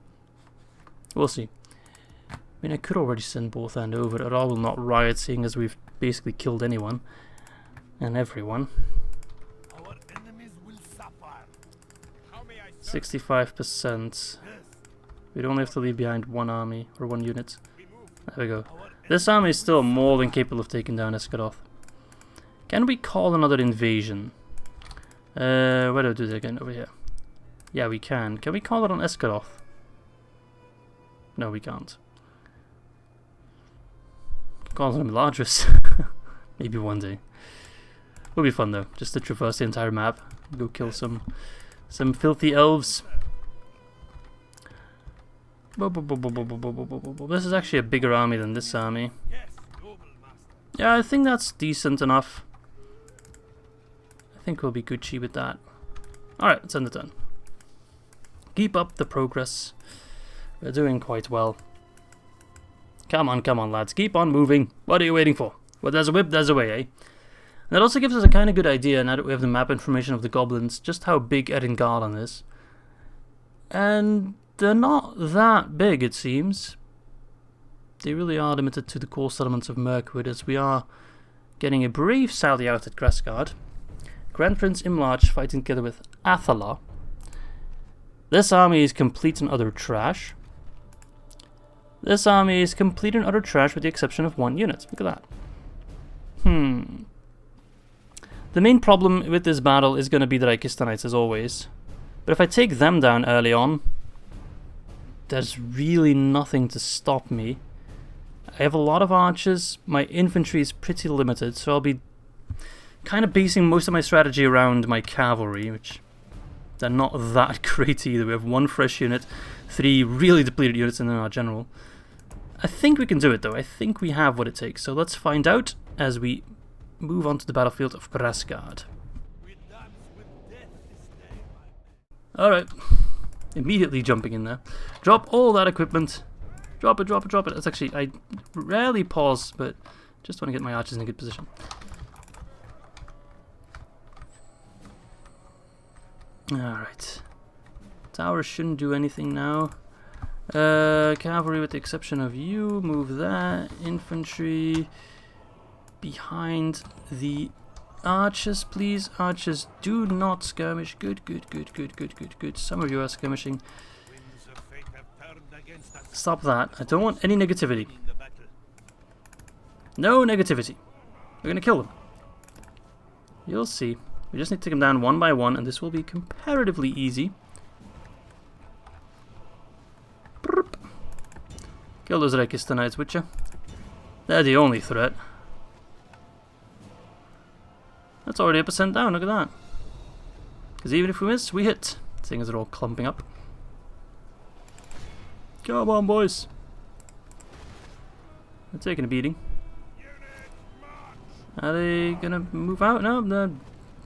We'll see. I mean, I could already send Borthand over. Arral will not riot, seeing as we've basically killed anyone. And everyone. 65%. We'd only have to leave behind one army, or one unit. There we go. This army is still more than capable of taking down Escadoth. Can we call another invasion? Where do I do that again? Over here. Yeah, we can. Can we call it on Escadoth? No, we can't. Call it on Largest. Maybe one day. Will be fun though, just to traverse the entire map. Go kill some filthy elves. This is actually a bigger army than this army. Yeah, I think that's decent enough. I think we'll be Gucci with that. Alright, let's end the turn. Keep up the progress. We're doing quite well. Come on, lads. Keep on moving. What are you waiting for? Well, there's a whip, there's a way, eh? And that also gives us a kind of good idea, now that we have the map information of the goblins, just how big Erengard is. And they're not that big, it seems. They really are limited to the core settlements of Mirkwood, as we are getting a brave sally out at Grassguard. Grand Prince Imlarch fighting together with Athala. This army is complete and utter trash. This army is complete and utter trash with the exception of one unit. Look at that. The main problem with this battle is going to be the Reikistanites, as always. But if I take them down early on, there's really nothing to stop me. I have a lot of archers, my infantry is pretty limited, so I'll be kind of basing most of my strategy around my cavalry, which they're not that great either. We have one fresh unit, 3 really depleted units, and then our general. I think we can do it though, I think we have what it takes, so let's find out as we move on to the battlefield of Grassguard. Alright. Immediately jumping in there. Drop all that equipment. Drop it. That's actually, I rarely pause, but just want to get my archers in a good position. Alright. Towers shouldn't do anything now. Cavalry with the exception of you. Move that. Infantry behind the archers, please. Archers, do not skirmish. Good. Some of you are skirmishing. Stop that. I don't want any negativity. No negativity. We're gonna kill them. You'll see. We just need to take them down one by one, and this will be comparatively easy. Kill those Reikistanites, would you? They're the only threat. That's already a percent down, look at that. Because even if we miss, we hit. Seeing as they're all clumping up. Come on, boys. They're taking a beating. Are they gonna move out? No, they're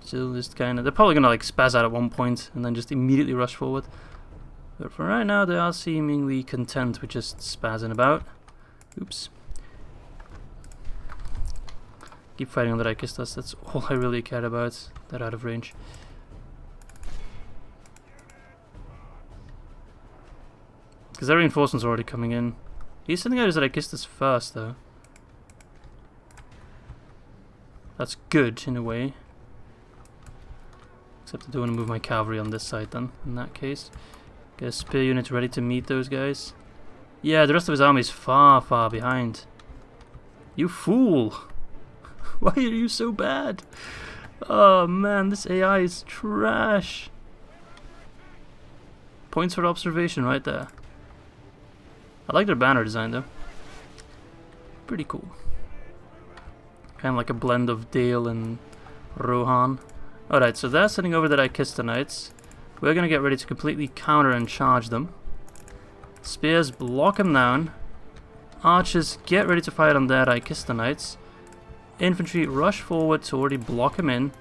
still just kind of... They're probably gonna like spaz out at one point and then just immediately rush forward. But for right now, they are seemingly content with just spazzing about. Oops. Keep fighting on the Reikistas, that's all I really care about. They're out of range. Because their reinforcements are already coming in. He's sending out his Reikistas first, though. That's good, in a way. Except I don't want to move my cavalry on this side then, in that case. Get a spear unit ready to meet those guys. Yeah, the rest of his army is far, far behind. You fool! Why are you so bad? Oh man, this AI is trash. Points for observation right there. I like their banner design though. Pretty cool. Kind of like a blend of Dale and Rohan. Alright, so they're sitting over the Ikista Knights. We're going to get ready to completely counter and charge them. Spears block them down. Archers get ready to fight on their Ikista Knights. Infantry rush forward to already block him in.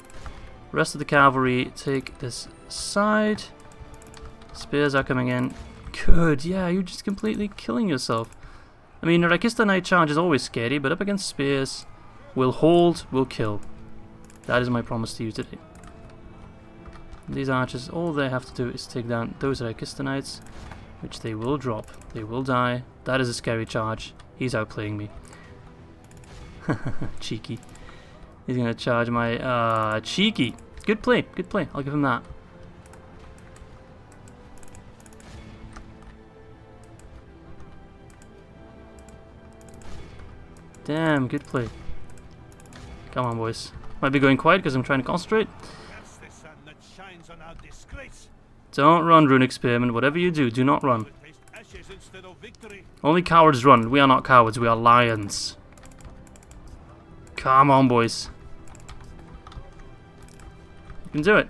Rest of the cavalry take this side. Spears are coming in. Good, yeah, you're just completely killing yourself. I mean, a Ikista Knight charge is always scary, but up against spears, we'll hold, we'll kill. That is my promise to you today. These archers, all they have to do is take down those Ikista Knights, which they will drop. They will die. That is a scary charge. He's outplaying me. Cheeky. He's gonna charge my cheeky. Good play, good play. I'll give him that. Damn, good play. Come on, boys. Might be going quiet because I'm trying to concentrate. Don't run, Rune Experiment. Whatever you do, do not run. Only cowards run. We are not cowards, we are lions. Come on, boys. You can do it.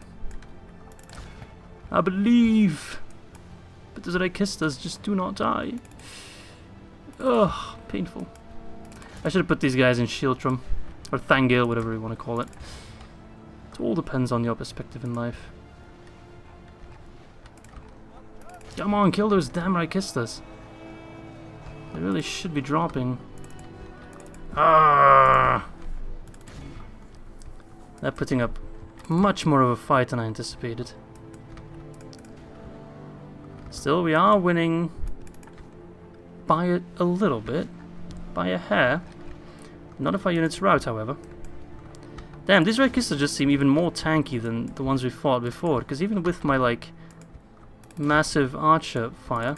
I believe. But those Ikistas just do not die. Ugh, painful. I should have put these guys in Shieldtrum. Or Thangale, whatever you want to call it. It all depends on your perspective in life. Come on, kill those damn Ikistas. They really should be dropping. Ah! They're putting up much more of a fight than I anticipated. Still, we are winning by a little bit. By a hair. Not if our units rout, however. Damn, these Ikistas just seem even more tanky than the ones we fought before. Because even with my, like, massive archer fire,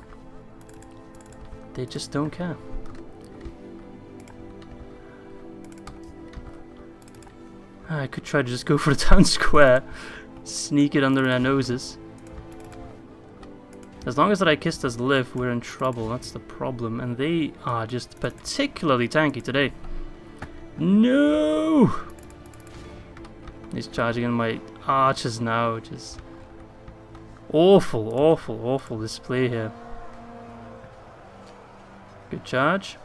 they just don't care. I could try to just go for the town square, sneak it under their noses. As long as the Ikistas live, we're in trouble. That's the problem, and they are just particularly tanky today. No! He's charging in my archers now, which is awful, awful, awful display here. Good charge.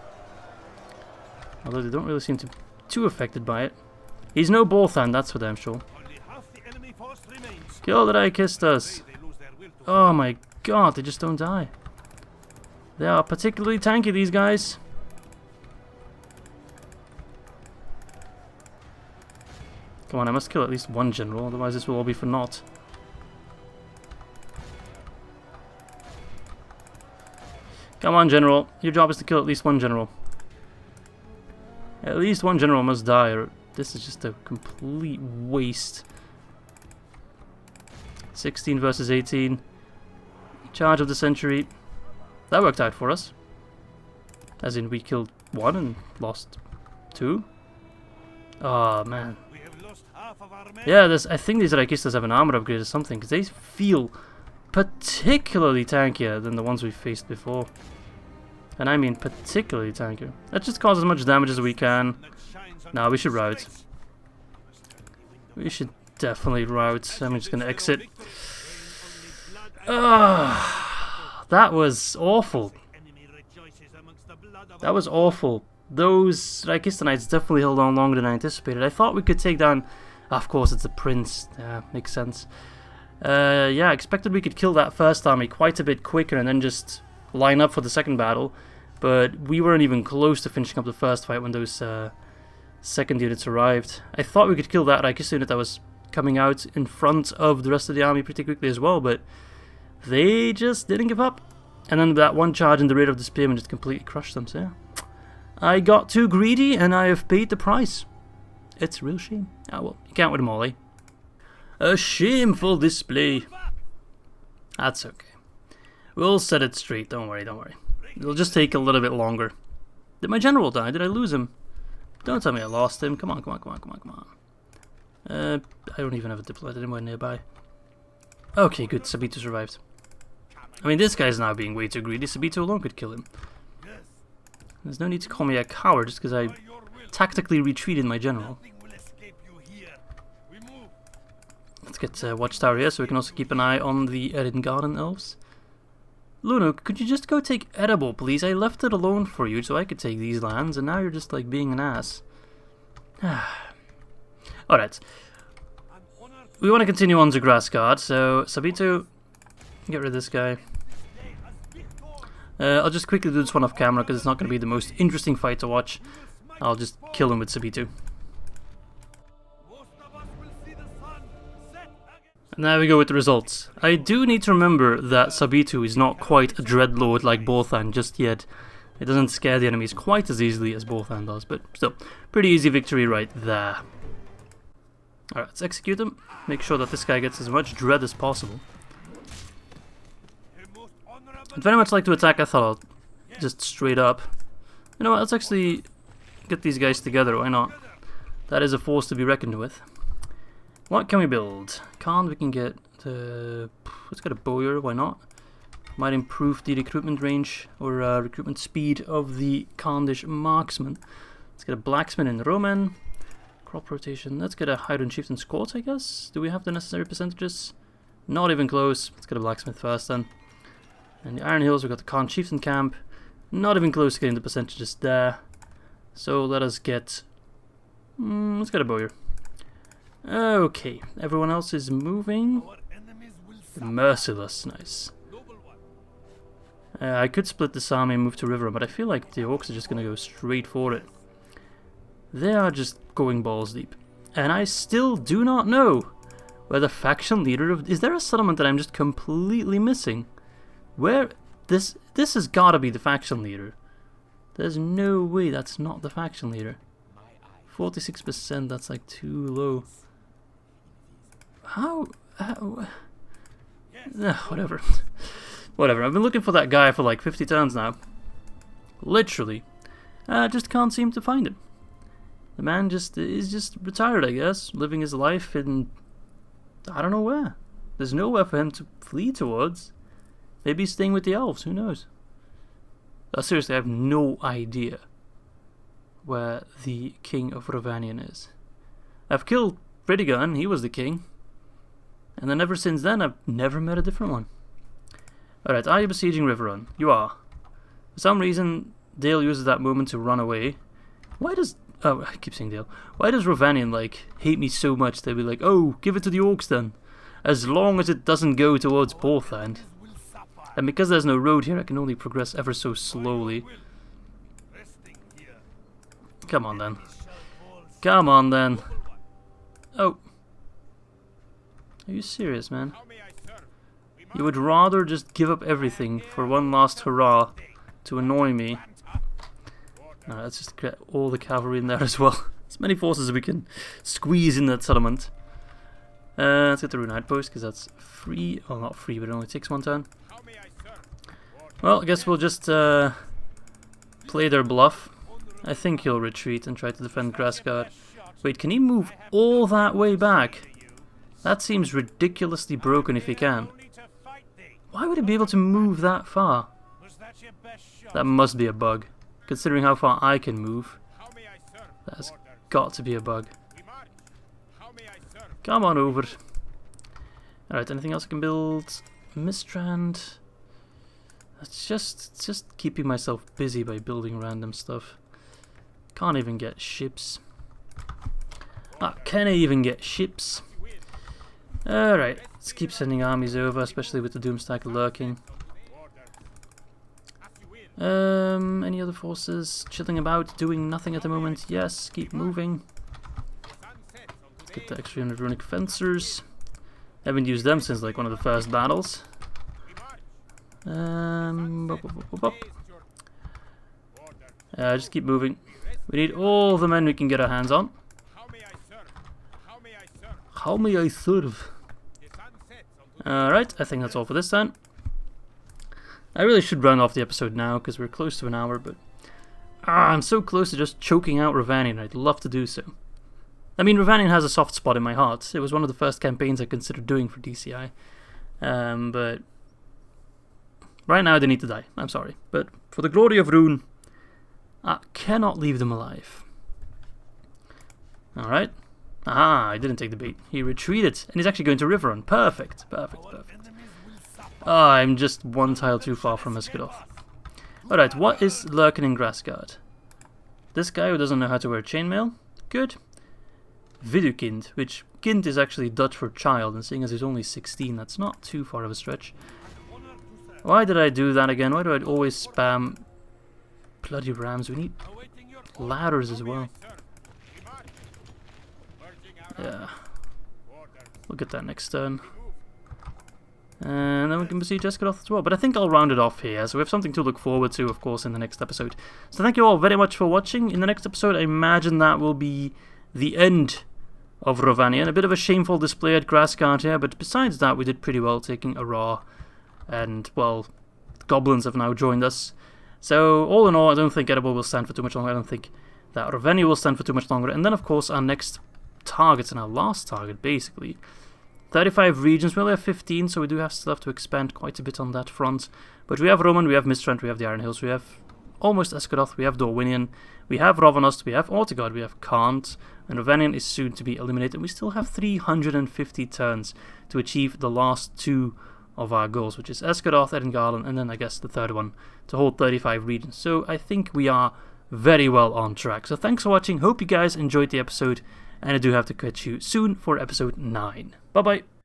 Although they don't really seem to be too affected by it. He's no Bolthan, that's for damn sure. Kill the Ikistas. Oh my god, they just don't die. They are particularly tanky, these guys. Come on, I must kill at least one general, otherwise this will all be for naught. Come on, general. Your job is to kill at least one general. At least one general must die, or this is just a complete waste. 16 versus 18. Charge of the century. That worked out for us. As in, we killed one and lost two. Oh, man. Yeah, I think these Ikistas have an armor upgrade or something, because they feel particularly tankier than the ones we faced before. And I mean particularly tankier. Let's just cause as much damage as we can. Nah, we should rout. We should definitely rout. I'm just gonna exit. That was awful. That was awful. Those Ikista Knights definitely held on longer than I anticipated. I thought we could take down... Of course, it's a prince. Yeah, makes sense. Yeah, I expected we could kill that first army quite a bit quicker and then just line up for the second battle. But we weren't even close to finishing up the first fight when those second units arrived. I thought we could kill that Ikista unit that was coming out in front of the rest of the army pretty quickly as well, but they just didn't give up. And then that one charge in the rear of the spearmen just completely crushed them, so yeah. I got too greedy and I have paid the price. It's a real shame. Ah well, you can't win them all, eh? A shameful display. That's okay. We'll set it straight, don't worry, don't worry. It'll just take a little bit longer. Did my general die? Did I lose him? Don't tell me I lost him. Come on, come on, come on, come on, come on. I don't even have a diplomat anywhere nearby. Okay, good. Sabito survived. I mean, this guy's now being way too greedy. Sabito alone could kill him. There's no need to call me a coward just because I tactically retreated my general. Let's get Watchtower here so we can also keep an eye on the Eriador elves. Luno, could you just go take Edible, please? I left it alone for you so I could take these lands, and now you're just like being an ass. Alright. We want to continue on to Grassguard, so Sabito, get rid of this guy. I'll just quickly do this one off camera because it's not going to be the most interesting fight to watch. I'll just kill him with Sabito. And there we go with the results. I do need to remember that Sabito is not quite a dreadlord like Borthan just yet. It doesn't scare the enemies quite as easily as Borthan does, but still, pretty easy victory right there. Alright, let's execute him. Make sure that this guy gets as much dread as possible. I'd very much like to attack Ethel just straight up. You know what, let's actually get these guys together, why not? That is a force to be reckoned with. What can we build? Khan, we can get let's get a bowyer, why not? Might improve the recruitment range or recruitment speed of the Khandish marksman. Let's get a blacksmith in Roman. Crop rotation. Let's get a Highland chieftain squad, I guess. Do we have the necessary percentages? Not even close. Let's get a blacksmith first then. And the Iron Hills, we've got the Khan chieftain camp. Not even close to getting the percentages there. So let us get... let's get a bowyer. Okay, everyone else is moving. Merciless, nice. I could split this army and move to River, but I feel like the Orcs are just going to go straight for it. They are just going balls deep. And I still do not know where the faction leader of... Is there a settlement that I'm just completely missing? Where... This has got to be the faction leader. There's no way that's not the faction leader. 46%, that's like too low. How whatever. Whatever, I've been looking for that guy for like 50 turns now. Literally. I just can't seem to find him. The man is just retired, I guess, living his life in... I don't know where. There's nowhere for him to flee towards. Maybe he's staying with the elves, who knows? Seriously, I have no idea where the king of Rovanion is. I've killed Fridigan, he was the king. And then ever since then, I've never met a different one. Alright, are you besieging Rhûn? You are. For some reason, Dale uses that moment to run away. Why does... Oh, I keep saying Dale. Why does Rovanion, like, hate me so much? They'll be like, oh, give it to the Orcs then. As long as it doesn't go towards Borthand. And because there's no road here, I can only progress ever so slowly. Come on then. Come on then. Oh. Are you serious, man? You would rather just give up everything for one last hurrah to annoy me. Alright, let's just get all the cavalry in there as well. As many forces as we can squeeze in that settlement. Let's get the Rhûn outpost because that's free. Well, not free, but it only takes one turn. Well, I guess we'll just play their bluff. I think he'll retreat and try to defend Grassguard. Wait, can he move all that way back? That seems ridiculously broken if he can. Why would he be able to move that far? That must be a bug. Considering how far I can move. That's got to be a bug. Come on over. Alright, anything else I can build? Mistrand. That's just keeping myself busy by building random stuff. Can't even get ships. Can I even get ships? Alright, let's keep sending armies over, especially with the Doomstack lurking. Any other forces chilling about, doing nothing at the moment? Yes, keep moving. Let's get the extra unit runic fencers. Haven't used them since like one of the first battles. Just keep moving. We need all the men we can get our hands on. How may I serve? Alright, I think that's all for this time. I really should run off the episode now, because we're close to an hour, but... I'm so close to just choking out Ravanian, I'd love to do so. I mean, Ravanian has a soft spot in my heart. It was one of the first campaigns I considered doing for DCI. But... right now they need to die, I'm sorry. But for the glory of Rhûn, I cannot leave them alive. Alright. Ah, I didn't take the bait. He retreated, and he's actually going to Run. Perfect, perfect, perfect. Ah, I'm just one tile too far from Escudoth. Alright, what is lurking in Grassguard? This guy who doesn't know how to wear chainmail? Good. Vidukind, which kind is actually Dutch for child, and seeing as he's only 16, that's not too far of a stretch. Why did I do that again? Why do I always spam bloody rams? We need ladders as well. Yeah. We'll get that next turn. And then we can besiege Escudoth as well. But I think I'll round it off here, so we have something to look forward to, of course, in the next episode. So thank you all very much for watching. In the next episode, I imagine that will be the end of Ravanian. A bit of a shameful display at Grassguard here, but besides that, we did pretty well taking a raw. And, well, goblins have now joined us. So, all in all, I don't think Edible will stand for too much longer. I don't think that Ravania will stand for too much longer. And then, of course, our next targets, and our last target, basically. 35 regions, we only have 15, so we do still have to expand quite a bit on that front. But we have Roman, we have Mistrent, we have the Iron Hills, we have almost Escudoth, we have Dorwinion, we have Rovannost, we have Ortegard, we have Kant, and Ravanian is soon to be eliminated. We still have 350 turns to achieve the last two of our goals, which is Escudoth, Edingarland, and then I guess the third one to hold 35 regions. So I think we are very well on track. So thanks for watching, hope you guys enjoyed the episode, and I do have to catch you soon for episode 9. Bye bye!